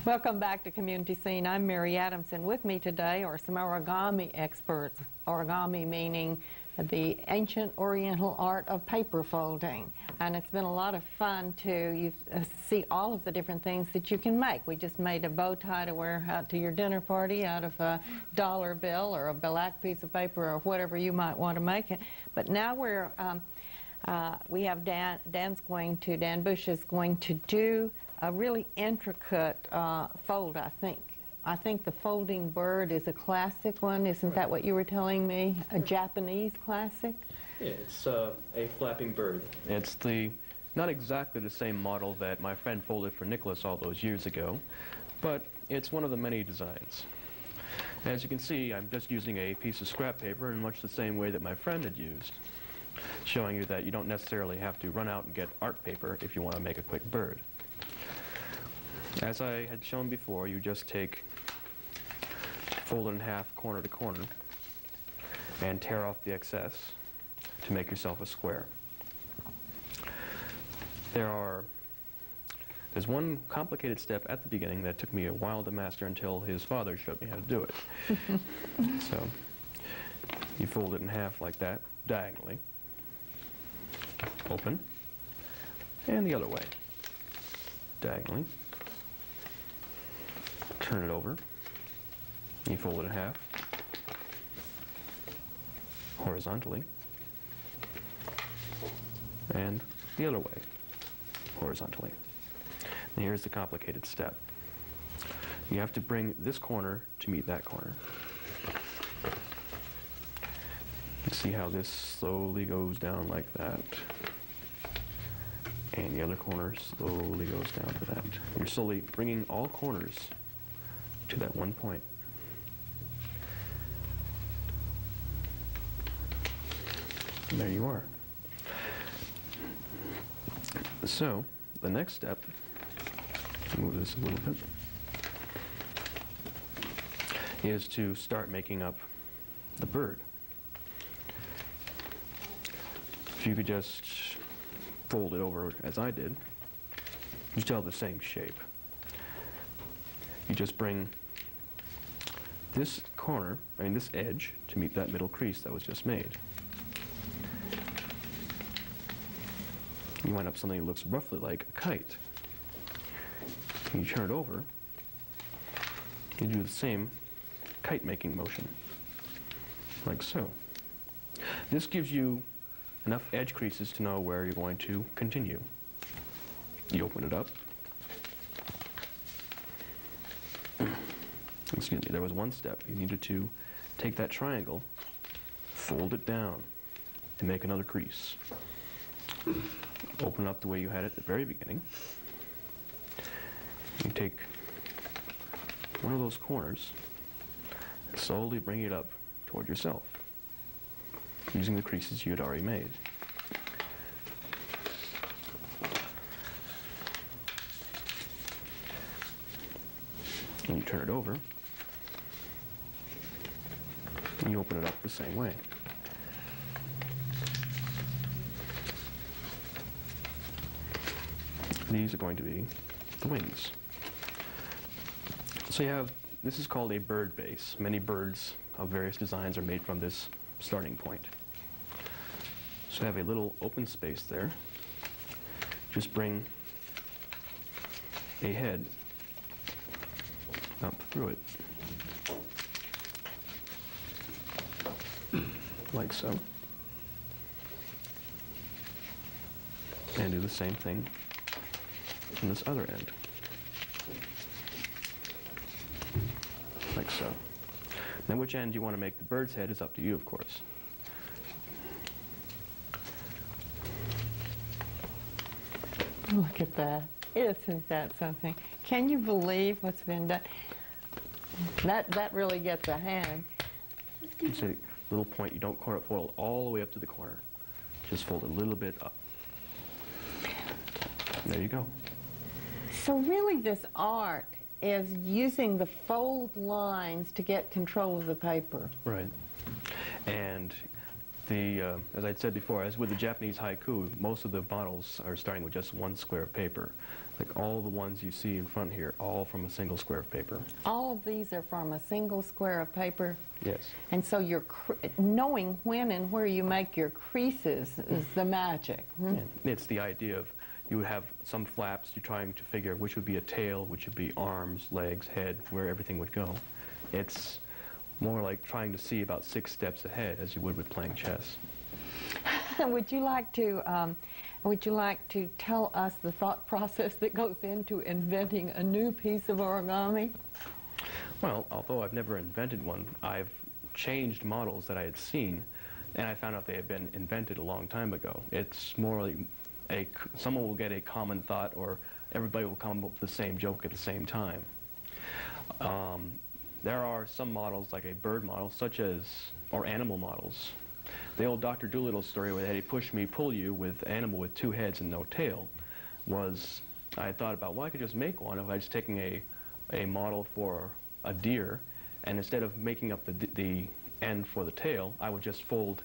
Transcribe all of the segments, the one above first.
Welcome back to Community Scene. I'm Mary Adamson. With me today are some origami experts. Origami meaning the ancient oriental art of paper folding. And it's been a lot of fun to see all of the different things that you can make. We just made a bow tie to wear out to your dinner party out of a dollar bill or a black piece of paper or whatever you might want to make it. But now we have Dan Bush is going to do a really intricate fold, I think. I think the folding bird is a classic one. Isn't that what you were telling me? A Japanese classic? Yeah, it's a flapping bird. It's not exactly the same model that my friend folded for Nicholas all those years ago, but it's one of the many designs. As you can see, I'm just using a piece of scrap paper in much the same way that my friend had used, showing you that you don't necessarily have to run out and get art paper if you want to make a quick bird. As I had shown before, you just fold it in half corner to corner and tear off the excess to make yourself a square. There's one complicated step at the beginning that took me a while to master until his father showed me how to do it. So you fold it in half like that, diagonally, open, and the other way, diagonally. Turn it over, you fold it in half, horizontally, and the other way, horizontally. And here's the complicated step. You have to bring this corner to meet that corner. You see how this slowly goes down like that, and the other corner slowly goes down to that. You're slowly bringing all corners to that one point. And there you are. So, the next step, move this a little bit, is to start making up the bird. If you could just fold it over as I did, you still have the same shape. You just bring this corner, this edge, to meet that middle crease that was just made. You wind up something that looks roughly like a kite. You turn it over, you do the same kite-making motion, like so. This gives you enough edge creases to know where you're going to continue. You open it up. Excuse me, there was one step. You needed to take that triangle, fold it down, and make another crease. Open up the way you had it at the very beginning. You take one of those corners and slowly bring it up toward yourself, using the creases you had already made. And you turn it over, and you open it up the same way. These are going to be the wings. So this is called a bird base. Many birds of various designs are made from this starting point. So you have a little open space there. Just bring a head up through it, like so. And do the same thing on this other end, like so. Now which end you want to make the bird's head is up to you, of course. Look at that. Isn't that something? Can you believe what's been done? That really gets a hand. It's a little point. You don't fold all the way up to the corner. Just fold a little bit up. There you go. So really this art is using the fold lines to get control of the paper. Right. And as I said before, as with the Japanese haiku, most of the models are starting with just one square of paper. Like all the ones you see in front here, all from a single square of paper. All of these are from a single square of paper? Yes. And so you're knowing when and where you make your creases is the magic. Yeah. It's the idea of you would have some flaps, you're trying to figure which would be a tail, which would be arms, legs, head, where everything would go. It's more like trying to see about 6 steps ahead as you would with playing chess. Would you like to tell us the thought process that goes into inventing a new piece of origami? Well, although I've never invented one, I've changed models that I had seen, and I found out they had been invented a long time ago. It's more like someone will get a common thought, or everybody will come up with the same joke at the same time. There are some models, like a bird model, or animal models. The old Dr. Dolittle story where they had a push me, pull you with animal with 2 heads and no tail I had thought about, well, I could just make one if I was taking a model for a deer, and instead of making up the end for the tail, I would just fold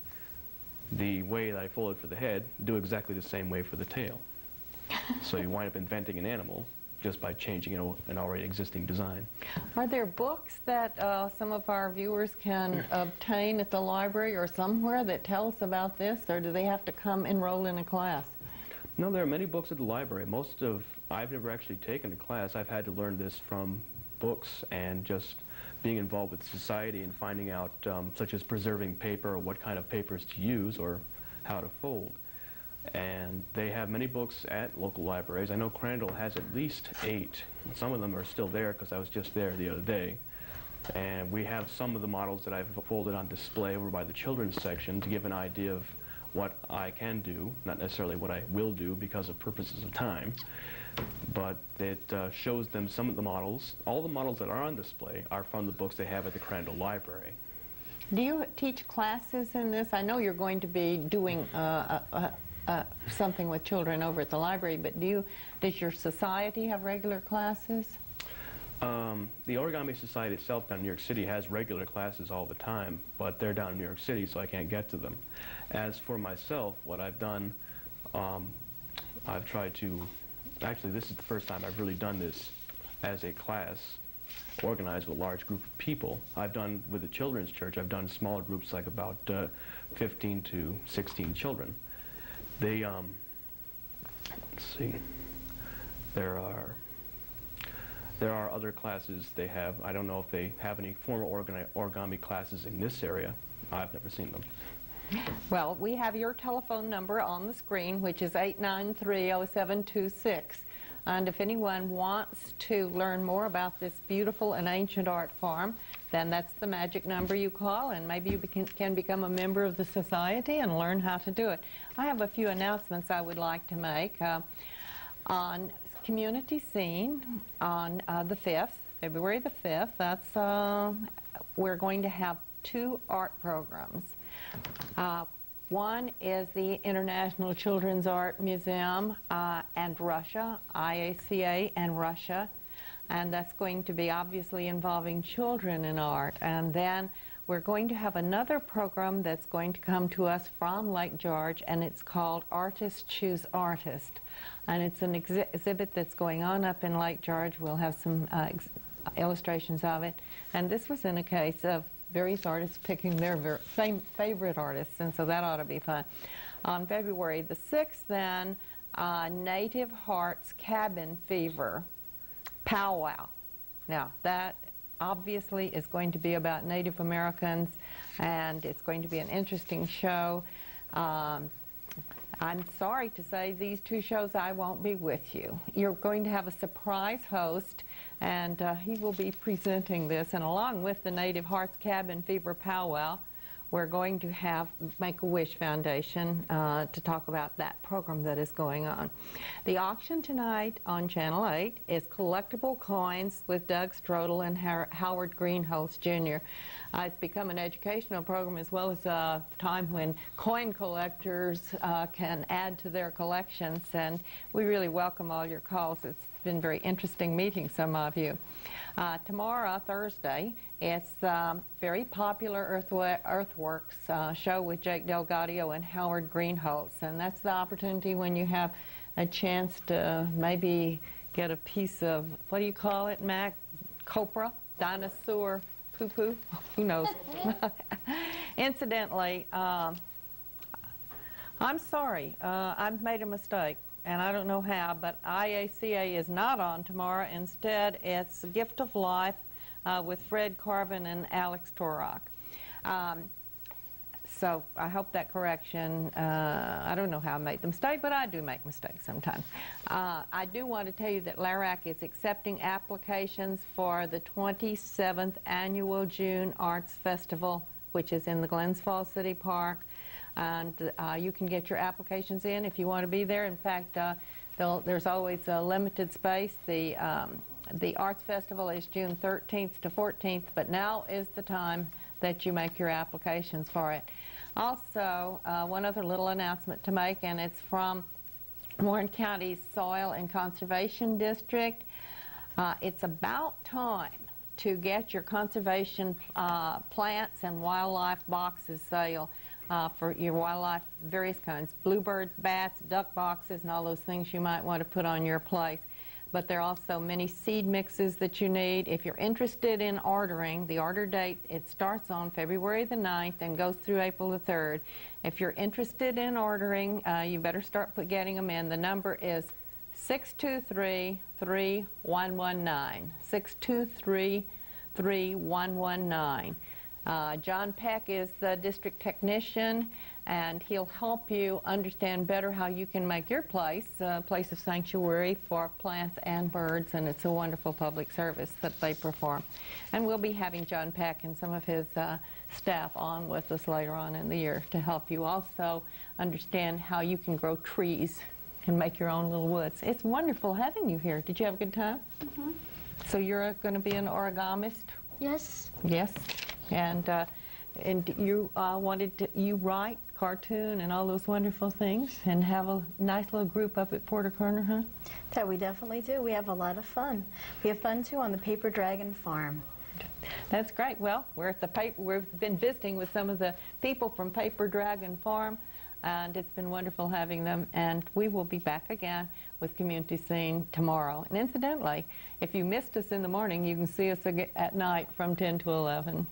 the way that I folded for the head, do exactly the same way for the tail. So you wind up inventing an animal just by changing an already existing design. Are there books that some of our viewers can obtain at the library or somewhere that tell us about this, or do they have to come enroll in a class? No, there are many books at the library. I've never actually taken a class. I've had to learn this from books and just being involved with society and finding out, such as preserving paper, or what kind of papers to use, or how to fold. And they have many books at local libraries. I know Crandall has at least 8. Some of them are still there because I was just there the other day. And we have some of the models that I've folded on display over by the children's section to give an idea of what I can do, not necessarily what I will do because of purposes of time, but it shows them some of the models. All the models that are on display are from the books they have at the Crandall Library. Do you teach classes in this? I know you're going to be doing something with children over at the library, but does your society have regular classes? The Origami Society itself down in New York City has regular classes all the time, but they're down in New York City, so I can't get to them. As for myself, what I've done, I've tried to, actually this is the first time I've really done this as a class, organized with a large group of people. I've done with the children's church, I've done smaller groups like about 15 to 16 children. They, let's see, there are other classes they have. I don't know if they have any formal origami classes in this area. I've never seen them. Well, we have your telephone number on the screen, which is 893-0726. And if anyone wants to learn more about this beautiful and ancient art form, then that's the magic number you call, and maybe you can become a member of the society and learn how to do it. I have a few announcements I would like to make. On Community Scene on the 5th, February the 5th, we're going to have 2 art programs. One is the International Children's Art Museum and Russia, IACA and Russia, and that's going to be obviously involving children in art. And then we're going to have another program that's going to come to us from Lake George, and it's called Artists Choose Artist. And it's an exhibit that's going on up in Lake George. We'll have some illustrations of it. And this was in a case of various artists picking their favorite artists, and so that ought to be fun. On February the 6th, then, Native Hearts Cabin Fever powwow. Now, that obviously is going to be about Native Americans, and it's going to be an interesting show. I'm sorry to say these 2 shows I won't be with you. You're going to have a surprise host, and he will be presenting this. And along with the Native Hearts Cabin Fever Powwow, we're going to have Make-A-Wish Foundation to talk about that program that is going on. The auction tonight on Channel 8 is Collectible Coins with Doug Strodel and Howard Greenholz Jr. It's become an educational program as well as a time when coin collectors can add to their collections, and we really welcome all your calls. It's been very interesting meeting some of you. Tomorrow, Thursday, it's the very popular Earthworks show with Jake Delgadio and Howard Greenholz, and that's the opportunity when you have a chance to maybe get a piece of, what do you call it, Mac? Copra? Dinosaur poo-poo? Who knows? Incidentally, I'm sorry. I've made a mistake, and I don't know how, but IACA is not on tomorrow. Instead, it's Gift of Life with Fred Carvin and Alex Torok. So I hope that correction, I don't know how I made the mistake, but I do make mistakes sometimes. I do want to tell you that LARAC is accepting applications for the 27th Annual June Arts Festival, which is in the Glens Falls City Park. And you can get your applications in if you want to be there. In fact, there's always a limited space. The Arts Festival is June 13th to 14th, but now is the time that you make your applications for it. Also, one other little announcement to make, and it's from Warren County's Soil and Conservation District. It's about time to get your conservation plants and wildlife boxes sale for your wildlife, various kinds, bluebirds, bats, duck boxes, and all those things you might want to put on your place. But there are also many seed mixes that you need. If you're interested in ordering, the order date, it starts on February the 9th and goes through April the 3rd. If you're interested in ordering, you better start getting them in. The number is 623-3119, 623-3119. John Peck is the district technician, and he'll help you understand better how you can make your place a place of sanctuary for plants and birds, and it's a wonderful public service that they perform. And we'll be having John Peck and some of his staff on with us later on in the year to help you also understand how you can grow trees and make your own little woods. It's wonderful having you here. Did you have a good time? Mm-hmm. So you're going to be an origamist? Yes. Yes. And you you write, cartoon, and all those wonderful things, and have a nice little group up at Porter Corner, huh? That we definitely do. We have a lot of fun. We have fun too on the Paper Dragon Farm. That's great. Well, we're at the we've been visiting with some of the people from Paper Dragon Farm, and it's been wonderful having them. And we will be back again with Community Scene tomorrow. And incidentally, if you missed us in the morning, you can see us at night from 10 to 11.